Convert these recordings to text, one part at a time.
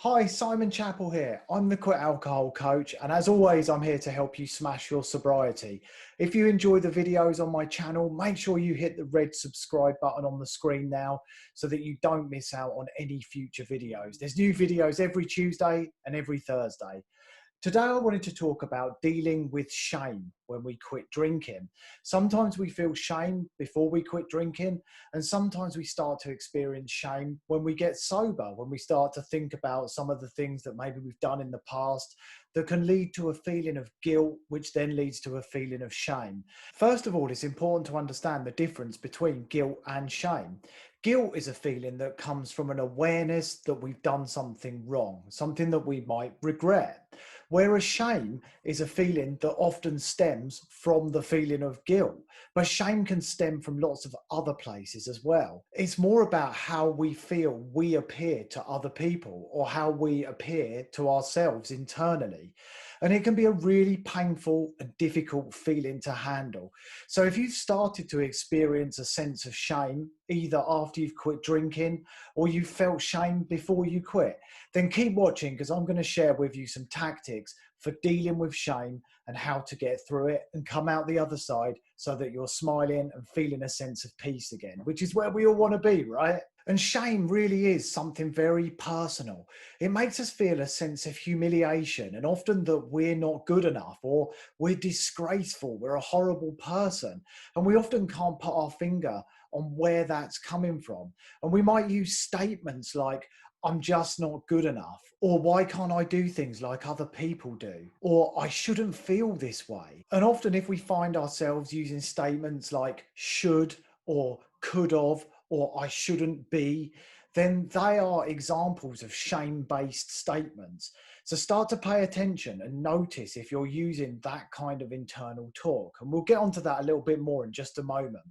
Hi, Simon Chapple here. I'm the Quit Alcohol Coach, and as always, I'm here to help you smash your sobriety. If you enjoy the videos on my channel, make sure you hit the red subscribe button on the screen now so that you don't miss out on any future videos. There's new videos every Tuesday and every Thursday. Today, I wanted to talk about dealing with shame when we quit drinking. Sometimes we feel shame before we quit drinking, and sometimes we start to experience shame when we get sober, when we start to think about some of the things that maybe we've done in the past that can lead to a feeling of guilt, which then leads to a feeling of shame. First of all, it's important to understand the difference between guilt and shame. Guilt is a feeling that comes from an awareness that we've done something wrong, something that we might regret. Whereas shame is a feeling that often stems from the feeling of guilt. But shame can stem from lots of other places as well. It's more about how we feel we appear to other people or how we appear to ourselves internally. And it can be a really painful and difficult feeling to handle. So if you've started to experience a sense of shame, either after you've quit drinking or you felt shame before you quit, then keep watching because I'm going to share with you some tactics for dealing with shame and how to get through it and come out the other side so that you're smiling and feeling a sense of peace again, which is where we all want to be, right? And shame really is something very personal. It makes us feel a sense of humiliation and often that we're not good enough or we're disgraceful, we're a horrible person. And we often can't put our finger on where that's coming from. And we might use statements like, I'm just not good enough, or why can't I do things like other people do, or I shouldn't feel this way. And often if we find ourselves using statements like should or could have, or I shouldn't be, then they are examples of shame-based statements. So start to pay attention and notice if you're using that kind of internal talk. And we'll get onto that a little bit more in just a moment.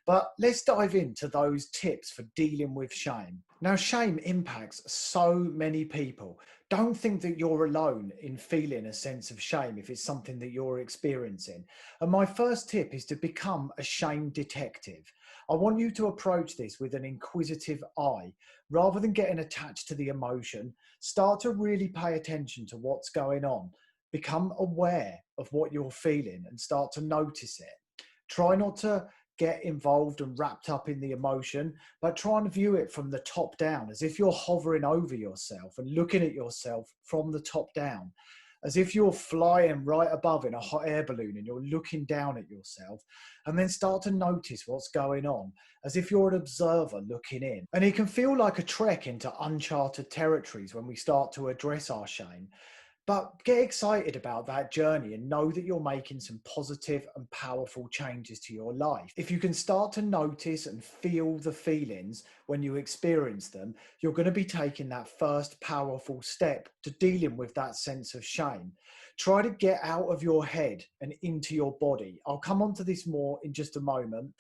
But let's dive into those tips for dealing with shame. Now, shame impacts so many people. Don't think that you're alone in feeling a sense of shame if it's something that you're experiencing. And my first tip is to become a shame detective. I want you to approach this with an inquisitive eye. Rather than getting attached to the emotion, start to really pay attention to what's going on. Become aware of what you're feeling and start to notice it. Try not to get involved and wrapped up in the emotion, but try and view it from the top down, as if you're hovering over yourself and looking at yourself from the top down, as if you're flying right above in a hot air balloon and you're looking down at yourself, and then start to notice what's going on, as if you're an observer looking in. And it can feel like a trek into uncharted territories when we start to address our shame. But get excited about that journey and know that you're making some positive and powerful changes to your life. If you can start to notice and feel the feelings when you experience them, you're going to be taking that first powerful step to dealing with that sense of shame. Try to get out of your head and into your body. I'll come on to this more in just a moment,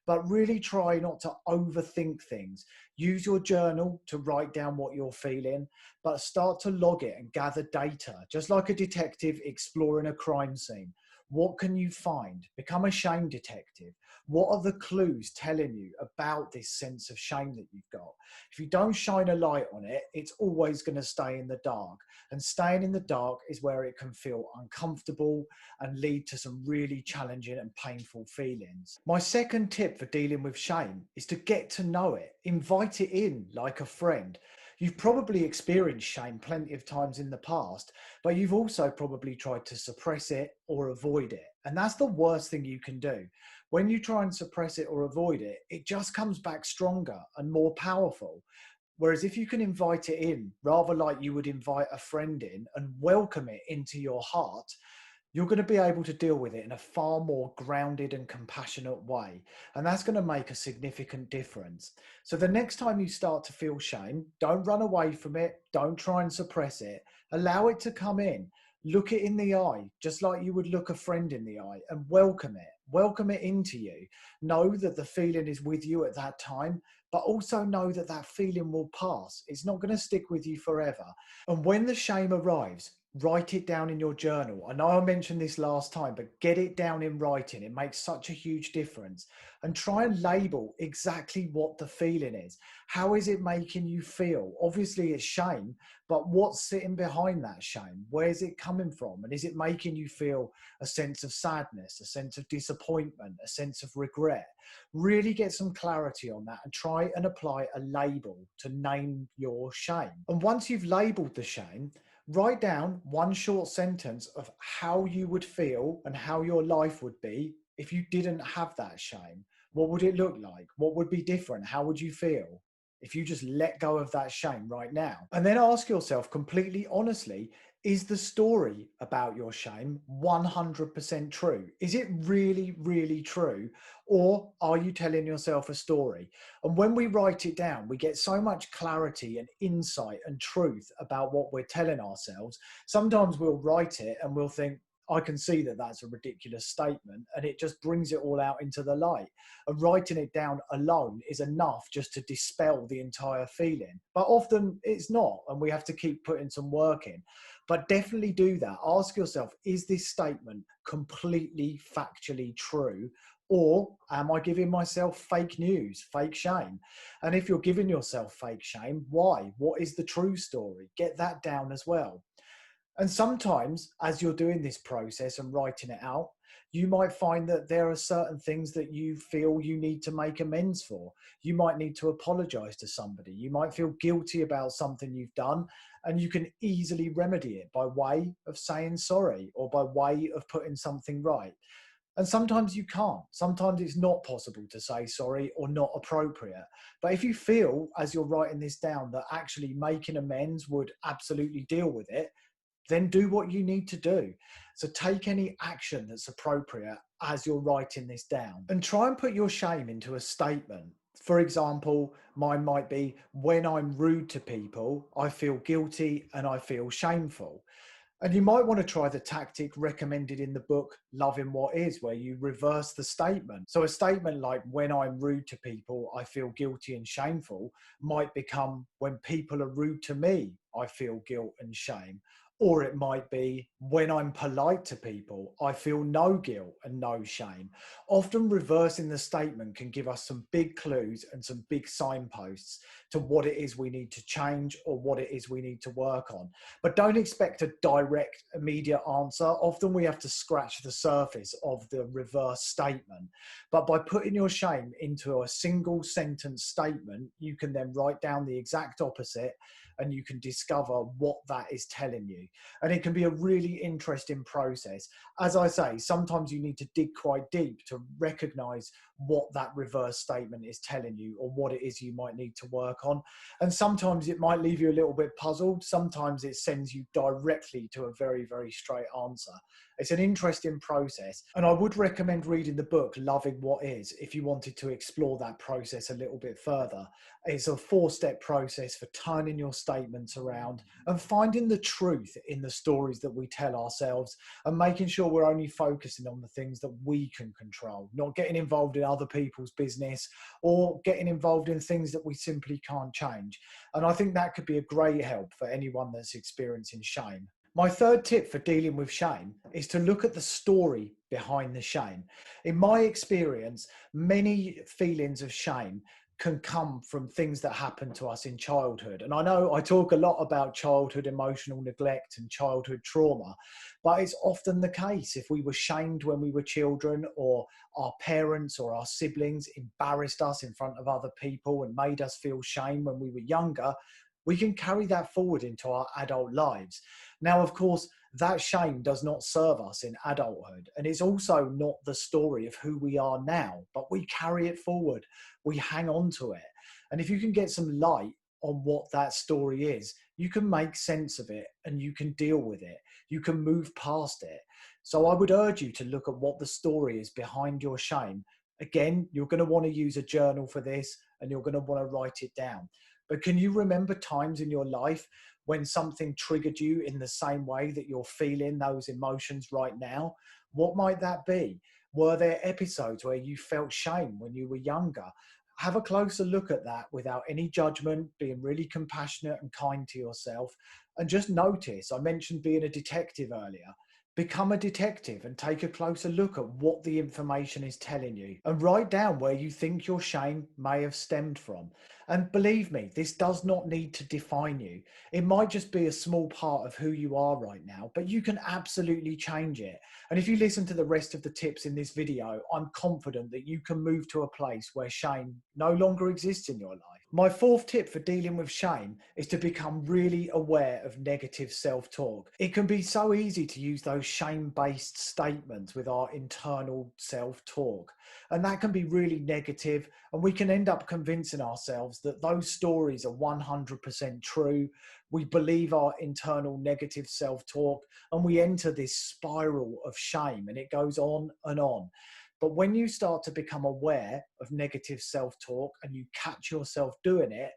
but really try not to overthink things. Use your journal to write down what you're feeling, but start to log it and gather data, just like a detective exploring a crime scene. What can you find? Become a shame detective. What are the clues telling you about this sense of shame that you've got? If you don't shine a light on it, it's always going to stay in the dark. And staying in the dark is where it can feel uncomfortable and lead to some really challenging and painful feelings. My second tip for dealing with shame is to get to know it. Invite it in like a friend. You've probably experienced shame plenty of times in the past, but you've also probably tried to suppress it or avoid it. And that's the worst thing you can do. When you try and suppress it or avoid it, it just comes back stronger and more powerful. Whereas if you can invite it in, rather like you would invite a friend in and welcome it into your heart, you're going to be able to deal with it in a far more grounded and compassionate way. And that's going to make a significant difference. So the next time you start to feel shame, don't run away from it. Don't try and suppress it. Allow it to come in. Look it in the eye, just like you would look a friend in the eye, and welcome it. Welcome it into you. Know that the feeling is with you at that time, but also know that that feeling will pass. It's not going to stick with you forever. And when the shame arrives, write it down in your journal. I know I mentioned this last time, but get it down in writing. It makes such a huge difference. And try and label exactly what the feeling is. How is it making you feel? Obviously, it's shame, but what's sitting behind that shame? Where's it coming from? And is it making you feel a sense of sadness, a sense of disappointment, a sense of regret? Really get some clarity on that and try and apply a label to name your shame. And once you've labeled the shame, write down one short sentence of how you would feel and how your life would be if you didn't have that shame. What would it look like? What would be different? How would you feel if you just let go of that shame right now? And then ask yourself completely honestly, is the story about your shame 100% true? Is it really, really true? Or are you telling yourself a story? And when we write it down, we get so much clarity and insight and truth about what we're telling ourselves. Sometimes we'll write it and we'll think, I can see that that's a ridiculous statement, and it just brings it all out into the light. And writing it down alone is enough just to dispel the entire feeling. But often it's not, and we have to keep putting some work in. But definitely do that. Ask yourself, is this statement completely factually true? Or am I giving myself fake news, fake shame? And if you're giving yourself fake shame, why? What is the true story? Get that down as well. And sometimes, as you're doing this process and writing it out, you might find that there are certain things that you feel you need to make amends for. You might need to apologize to somebody. You might feel guilty about something you've done, and you can easily remedy it by way of saying sorry or by way of putting something right. And sometimes you can't. Sometimes it's not possible to say sorry or not appropriate. But if you feel, as you're writing this down, that actually making amends would absolutely deal with it, then do what you need to do. So take any action that's appropriate as you're writing this down, and try and put your shame into a statement. For example, mine might be, when I'm rude to people, I feel guilty and I feel shameful. And you might want to try the tactic recommended in the book, Loving What Is, where you reverse the statement. So a statement like, when I'm rude to people, I feel guilty and shameful, might become, when people are rude to me, I feel guilt and shame. Or it might be, when I'm polite to people, I feel no guilt and no shame. Often reversing the statement can give us some big clues and some big signposts to what it is we need to change or what it is we need to work on. But don't expect a direct, immediate answer. Often we have to scratch the surface of the reverse statement. But by putting your shame into a single sentence statement, you can then write down the exact opposite and you can discover what that is telling you. And it can be a really interesting process. As I say, sometimes you need to dig quite deep to recognize what that reverse statement is telling you or what it is you might need to work on. And sometimes it might leave you a little bit puzzled. Sometimes it sends you directly to a very, very straight answer. It's an interesting process. And I would recommend reading the book, Loving What Is, if you wanted to explore that process a little bit further. It's a 4-step process for turning your statements around and finding the truth in the stories that we tell ourselves, and making sure we're only focusing on the things that we can control, not getting involved in other people's business or getting involved in things that we simply can't change. And I think that could be a great help for anyone that's experiencing shame. My third tip for dealing with shame is to look at the story behind the shame. In my experience, many feelings of shame can come from things that happen to us in childhood. And I know I talk a lot about childhood emotional neglect and childhood trauma, but it's often the case. If we were shamed when we were children, or our parents or our siblings embarrassed us in front of other people and made us feel shame when we were younger, we can carry that forward into our adult lives. Now, of course, that shame does not serve us in adulthood. And it's also not the story of who we are now, but we carry it forward. We hang on to it. And if you can get some light on what that story is, you can make sense of it and you can deal with it. You can move past it. So I would urge you to look at what the story is behind your shame. Again, you're going to want to use a journal for this and you're going to want to write it down. But can you remember times in your life when something triggered you in the same way that you're feeling those emotions right now? What might that be? Were there episodes where you felt shame when you were younger? Have a closer look at that without any judgment, being really compassionate and kind to yourself. and just notice. I mentioned being a detective earlier. Become a detective and take a closer look at what the information is telling you, and write down where you think your shame may have stemmed from. And believe me, this does not need to define you. It might just be a small part of who you are right now, but you can absolutely change it. And if you listen to the rest of the tips in this video, I'm confident that you can move to a place where shame no longer exists in your life. My fourth tip for dealing with shame is to become really aware of negative self-talk. It can be so easy to use those shame-based statements with our internal self-talk, and that can be really negative, and we can end up convincing ourselves that those stories are 100% true. We believe our internal negative self-talk, and we enter this spiral of shame, and it goes on and on. But when you start to become aware of negative self-talk and you catch yourself doing it,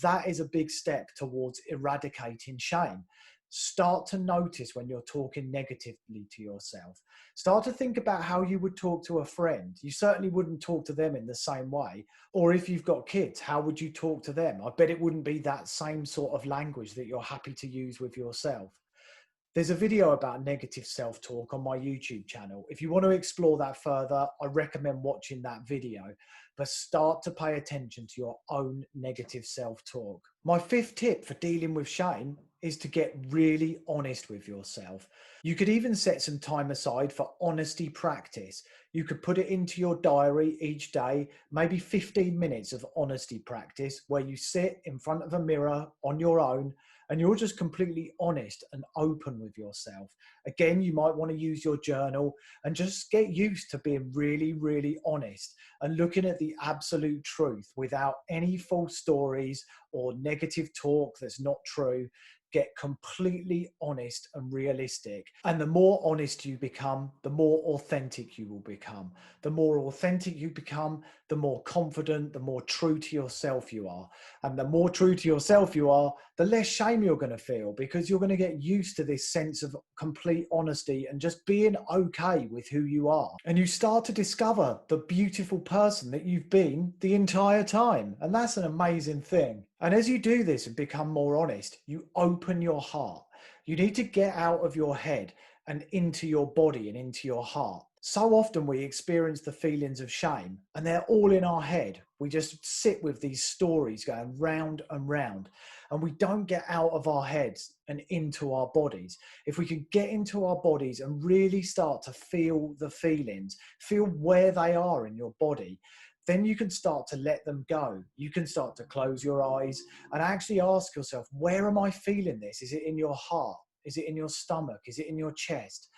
that is a big step towards eradicating shame. Start to notice when you're talking negatively to yourself. Start to think about how you would talk to a friend. You certainly wouldn't talk to them in the same way. Or if you've got kids, how would you talk to them? I bet it wouldn't be that same sort of language that you're happy to use with yourself. There's a video about negative self-talk on my YouTube channel. If you want to explore that further, I recommend watching that video, but start to pay attention to your own negative self-talk. My fifth tip for dealing with shame is to get really honest with yourself. You could even set some time aside for honesty practice. You could put it into your diary each day, maybe 15 minutes of honesty practice where you sit in front of a mirror on your own and you're just completely honest and open with yourself. Again, you might want to use your journal and just get used to being really, really honest and looking at the absolute truth without any false stories or negative talk that's not true. Get completely honest and realistic. And the more honest you become, the more authentic you will become. The more authentic you become, the more confident, the more true to yourself you are. And the more true to yourself you are, the less shame you're going to feel, because you're going to get used to this sense of complete honesty and just being okay with who you are. And you start to discover the beautiful person that you've been the entire time. And that's an amazing thing. And as you do this and become more honest, you open your heart. You need to get out of your head and into your body and into your heart. So often we experience the feelings of shame and they're all in our head. We just sit with these stories going round and round, and we don't get out of our heads and into our bodies. If we can get into our bodies and really start to feel the feelings, feel where they are in your body, then you can start to let them go. You can start to close your eyes and actually ask yourself, where am I feeling this? Is it in your heart? Is it in your stomach? Is it in your chest?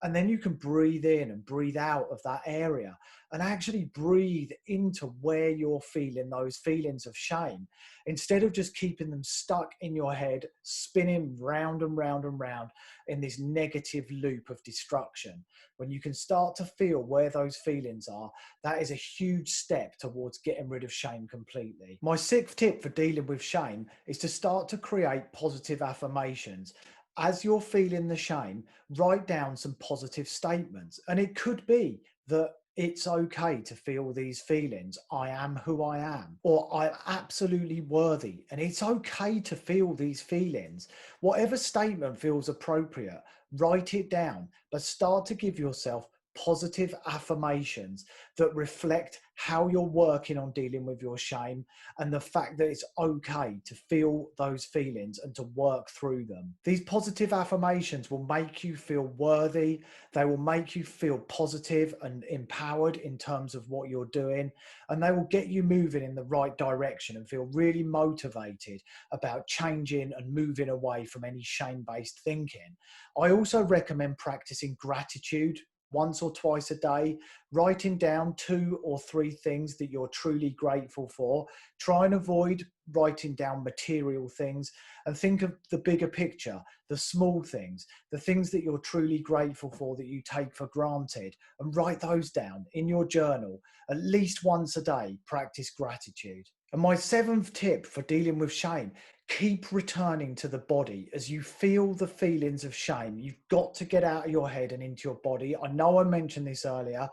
And then you can breathe in and breathe out of that area and actually breathe into where you're feeling those feelings of shame, instead of just keeping them stuck in your head, spinning round and round and round in this negative loop of destruction. When you can start to feel where those feelings are, that is a huge step towards getting rid of shame completely. My sixth tip for dealing with shame is to start to create positive affirmations. As you're feeling the shame, write down some positive statements. And it could be that it's okay to feel these feelings. I am who I am, or I'm absolutely worthy. And it's okay to feel these feelings. Whatever statement feels appropriate, write it down, but start to give yourself positive affirmations that reflect how you're working on dealing with your shame and the fact that it's okay to feel those feelings and to work through them. These positive affirmations will make you feel worthy. They will make you feel positive and empowered in terms of what you're doing, and they will get you moving in the right direction and feel really motivated about changing and moving away from any shame-based thinking. I also recommend practicing gratitude once or twice a day, writing down 2 or 3 things that you're truly grateful for. Try and avoid writing down material things and think of the bigger picture, the small things, the things that you're truly grateful for that you take for granted, and write those down in your journal. At least once a day, practice gratitude. And my 7th tip for dealing with shame: keep returning to the body. As you feel the feelings of shame, you've got to get out of your head and into your body. I know I mentioned this earlier,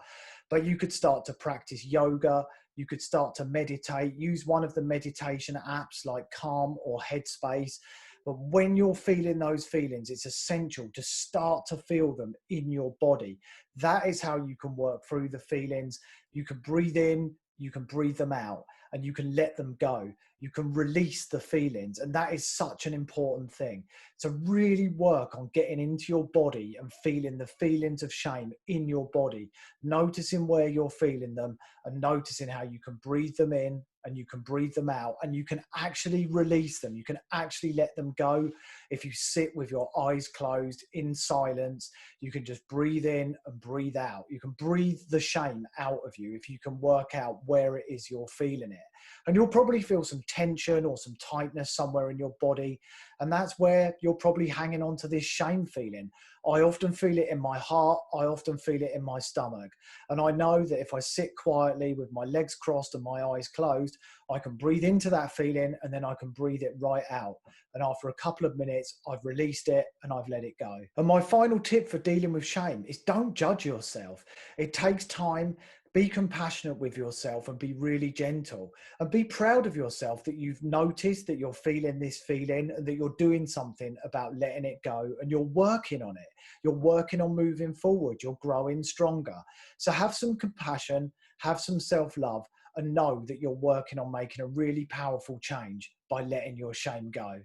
but you could start to practice yoga. You could start to meditate. Use one of the meditation apps like Calm or Headspace. But when you're feeling those feelings, it's essential to start to feel them in your body. That is how you can work through the feelings. You can breathe in, you can breathe them out, and you can let them go. You can release the feelings. And that is such an important thing, to really work on getting into your body and feeling the feelings of shame in your body, noticing where you're feeling them and noticing how you can breathe them in and you can breathe them out, and you can actually release them. You can actually let them go. If you sit with your eyes closed in silence, you can just breathe in and breathe out. You can breathe the shame out of you if you can work out where it is you're feeling it. And you'll probably feel some tension or some tightness somewhere in your body. And that's where you're probably hanging on to this shame feeling. I often feel it in my heart. I often feel it in my stomach. And I know that if I sit quietly with my legs crossed and my eyes closed, I can breathe into that feeling and then I can breathe it right out. And after a couple of minutes, I've released it and I've let it go. And my final tip for dealing with shame is don't judge yourself. It takes time. Be compassionate with yourself and be really gentle, and be proud of yourself that you've noticed that you're feeling this feeling and that you're doing something about letting it go, and you're working on it. You're working on moving forward. You're growing stronger. So have some compassion, have some self-love, and know that you're working on making a really powerful change by letting your shame go.